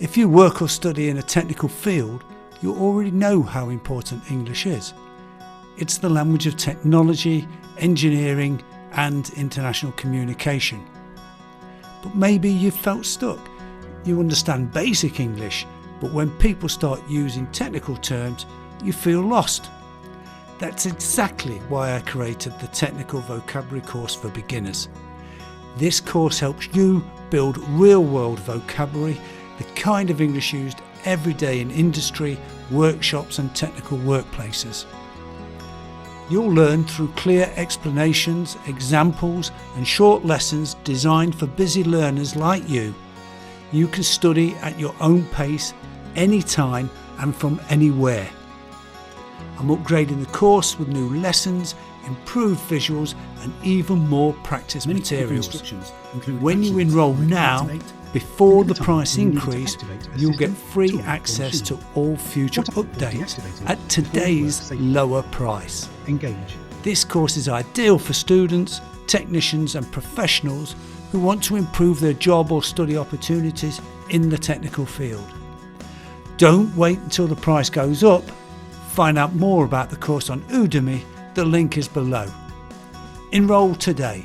If you work or study in a technical field, you already know how important English is. It's the language of technology, engineering and international communication. But maybe you've felt stuck. You understand basic English, but when people start using technical terms, you feel lost. That's exactly why I created the Technical Vocabulary course for beginners. This course helps you build real-world vocabulary, the kind of English used every day in industry, workshops and technical workplaces. You'll learn through clear explanations, examples and short lessons designed for busy learners like you. You can study at your own pace, anytime and from anywhere. I'm upgrading the course with new lessons, improved visuals and even more practice materials. When you enroll now, before the price increase, you'll get free access to all future updates at today's lower price. This course is ideal for students, technicians and professionals who want to improve their job or study opportunities in the technical field. Don't wait until the price goes up. Find out more about the course on Udemy. The link is below. Enroll today.